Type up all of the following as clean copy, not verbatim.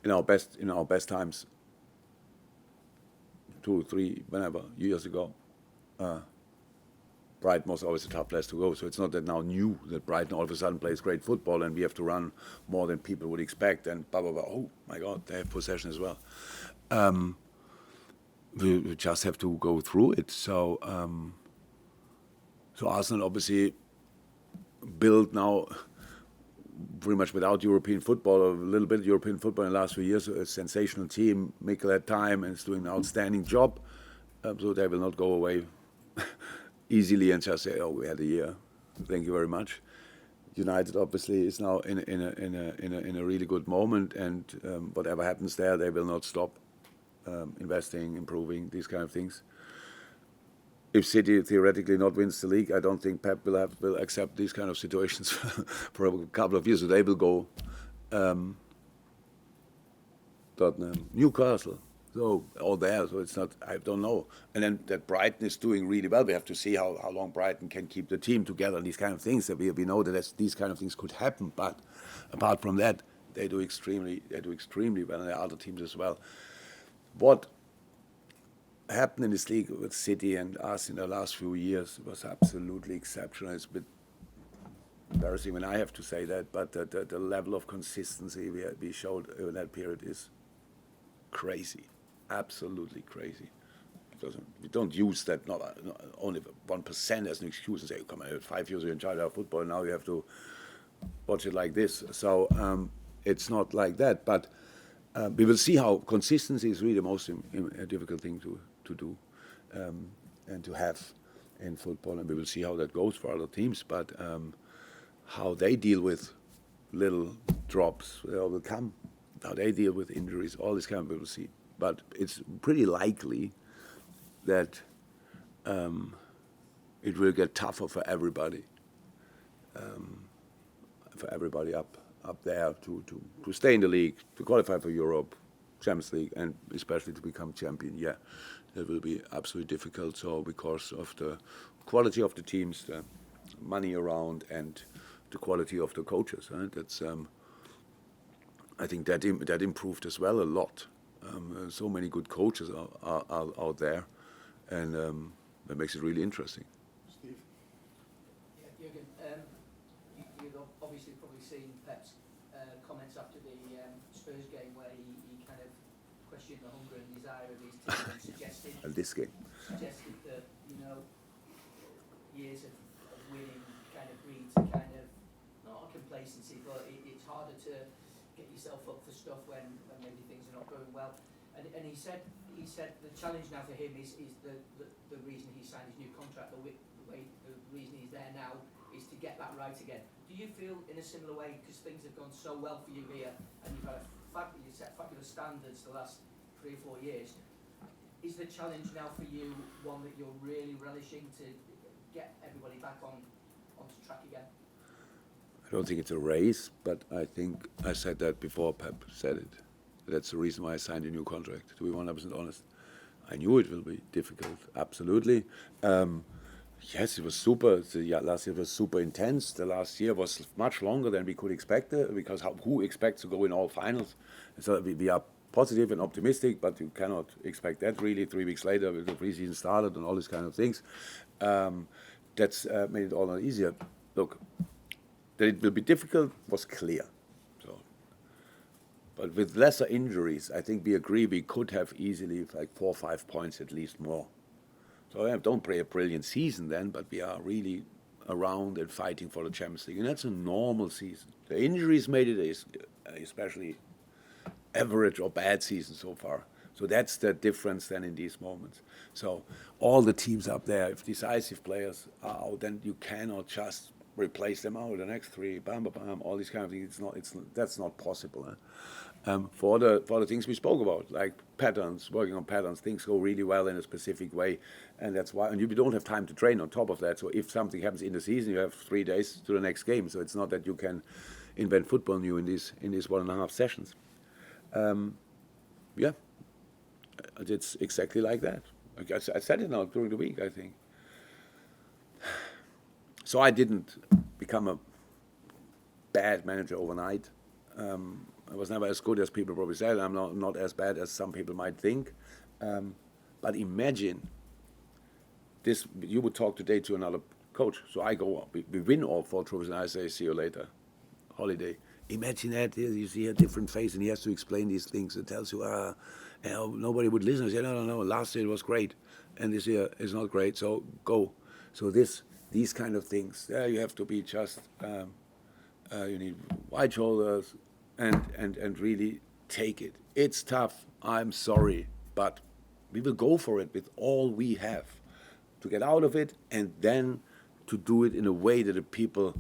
in our best times, 2, 3, whenever years ago, Brighton was always a tough place to go. So it's not that now new that Brighton all of a sudden plays great football and we have to run more than people would expect and blah blah blah. Oh my God, they have possession as well. We just have to go through it. So Arsenal obviously built now pretty much without European football, or a little bit of European football in the last few years, a sensational team. Mikel had time and is doing an outstanding job. So they will not go away easily and just say, "Oh, we had a year. Thank you very much." United obviously is now in a really good moment, and whatever happens there, they will not stop investing, improving these kind of things. If City theoretically not wins the league, I don't think Pep will accept these kind of situations for a couple of years. So they will go Tottenham, Newcastle, so all there. So it's not. I don't know. And then that Brighton is doing really well. We have to see how long Brighton can keep the team together. These kind of things that we know that these kind of things could happen. But apart from that, they do extremely well, and there are other teams as well. What happened in this league with City and us in the last few years was absolutely exceptional. It's a bit embarrassing when I have to say that, but the level of consistency we showed in that period is crazy, absolutely crazy. We don't use that not only 1% as an excuse and say, "Come on, 5 years you're in charge of football, now you have to watch it like this." So it's not like that, but we will see how consistency is really the most difficult thing to do and to have in football, and we will see how that goes for other teams. But how they deal with little drops will come, how they deal with injuries, all this kind of we will see. But it's pretty likely that it will get tougher for everybody up there to stay in the league, to qualify for Europe, Champions League, and especially to become champion. Yeah, that will be absolutely difficult. So because of the quality of the teams, the money around, and the quality of the coaches, that's I think that improved as well a lot. So many good coaches are out there, and that makes it really interesting. Steve? Yeah, Jurgen, you've obviously probably seen Pep's comments after the Spurs game where he kind of questioned the hunger and desire of his team and suggested that, years of winning kind of breeds a kind of, not a complacency, but it's harder to get yourself up for stuff when maybe things are not going well. And he said the challenge now for him is the reason he signed his new contract, the reason he's there now is to get that right again. Do you feel in a similar way, because things have gone so well for you here and you've set fabulous standards the last 3 or 4 years, is the challenge now for you one that you're really relishing to get everybody back onto track again? I don't think it's a race, but I think I said that before Pep said it. That's the reason why I signed a new contract, to be 100% honest. I knew it will be difficult, absolutely. Yes, it was super. Last year was super intense. The last year was much longer than we could expect, because who expects to go in all finals? So we are positive and optimistic, but you cannot expect that really 3 weeks later with the preseason started and all these kind of things. That's made it all not easier. Look, that it will be difficult was clear. But with lesser injuries, I think we agree we could have easily like 4 or 5 points at least more. So don't play a brilliant season then, but we are really around and fighting for the Champions League. And that's a normal season. The injuries made it especially average or bad season so far. So that's the difference then in these moments. So all the teams up there, if decisive players are out, then you cannot just replace them out the next 3, all these kind of things. That's not possible. For the things we spoke about, like patterns, working on patterns, things go really well in a specific way, and that's why. And you don't have time to train on top of that. So if something happens in the season, you have 3 days to the next game. So it's not that you can invent football new in these 1.5 sessions. Yeah, it's exactly like that. I said it now during the week, I think. So I didn't become a bad manager overnight. I was never as good as people probably said. I'm not as bad as some people might think. But imagine this, you would talk today to another coach. So I go, we win all 4 trophies, and I say, see you later, holiday. Imagine that, you see a different face, and he has to explain these things and tells you, nobody would listen. I say, no, last year it was great, and this year is not great, so go. So these kind of things, you have to be just, you need wide shoulders and really take it. It's tough, I'm sorry, but we will go for it with all we have to get out of it, and then to do it in a way that the people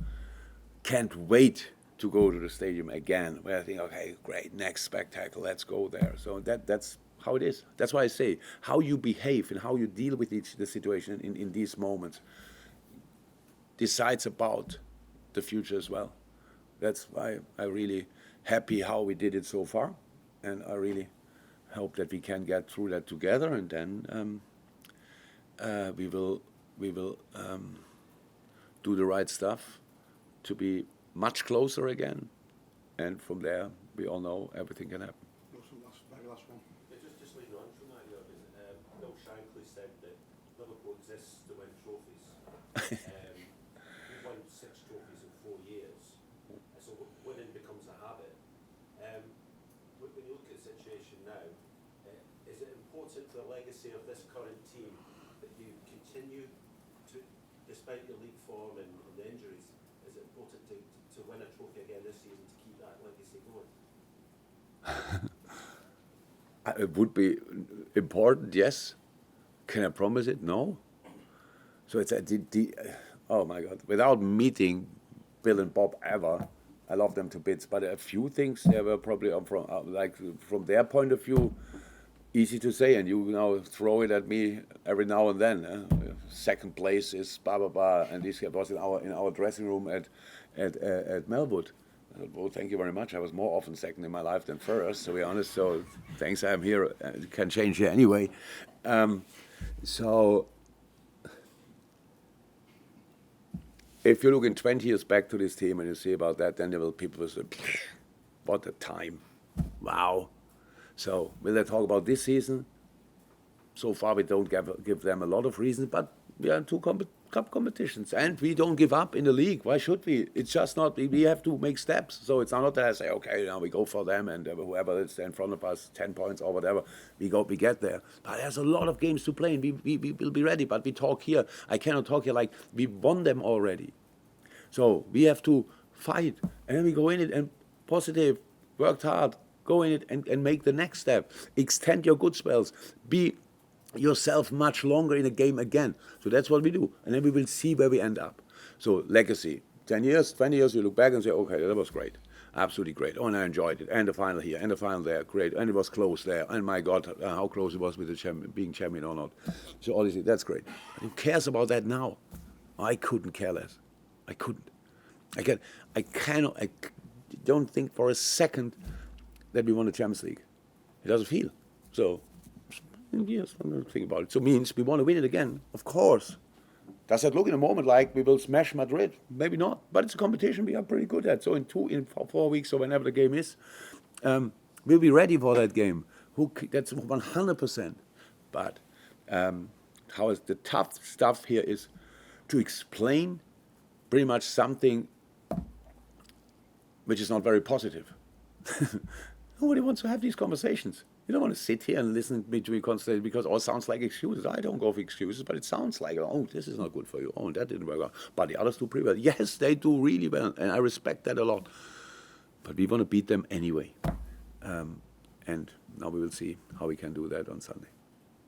can't wait to go to the stadium again, where I think, okay, great, next spectacle, let's go there. So that's how it is. That's why I say, how you behave and how you deal with the situation in these moments decides about the future as well. That's why I'm really happy how we did it so far, and I really hope that we can get through that together, and then we will do the right stuff to be much closer again, and from there we all know everything can happen. Very last one. Yeah, just leading on from that, Jurgen, Bill Shankly said that Liverpool exists to win trophies. We've won 6 trophies in 4 years, so winning becomes a habit. When you look at the situation now, is it important for the legacy of this current team that you continue to, despite your league form and the injuries, is it important to win a trophy again this season to keep that legacy going? It would be important, yes. Can I promise it? No. So it's oh my God! Without meeting Bill and Bob ever, I love them to bits. But a few things they were probably from their point of view, easy to say, and you now throw it at me every now and then. Second place is blah blah blah, and this was in our dressing room at Melwood. Well, thank you very much. I was more often second in my life than first, to be honest. So thanks, I'm here. It can change here anyway. So if you look in 20 years back to this team and you see about that, then people will say, what a time. Wow. So will they talk about this season? So far we don't give them a lot of reasons, but we are in 2 cup competitions, and we don't give up in the league. Why should we? It's just not, we have to make steps. So it's not that I say, okay, now we go for them, and whoever is in front of us, 10 points or whatever, we get there. But there's a lot of games to play, and we will be ready. But we talk here, I cannot talk here like we won them already. So we have to fight, and then we go in it and positive, worked hard, go in it and make the next step. Extend your good spells. Be yourself much longer in a game again. So that's what we do. And then we will see where we end up. So legacy. 10 years, 20 years, you look back and say, okay, that was great. Absolutely great. Oh, and I enjoyed it. And the final here, and the final there, great. And it was close there. And my God, how close it was with the being champion or not. So all this, that's great. But who cares about that now? I couldn't care less. I couldn't. I don't think for a second that we won the Champions League. It doesn't feel. So, yes, I'm going to think about it. So it means we want to win it again, of course. Does that look in a moment like we will smash Madrid? Maybe not, but it's a competition we are pretty good at. So in 4 weeks or whenever the game is, we'll be ready for that game. That's 100%. But how is the tough stuff here is to explain pretty much something which is not very positive. Nobody wants to have these conversations. You don't want to sit here and listen to me to be constantly because it all sounds like excuses. I don't go for excuses, but it sounds like, oh, this is not good for you. Oh, that didn't work out. But the others do pretty well. Yes, they do really well, and I respect that a lot. But we want to beat them anyway. And now we will see how we can do that on Sunday.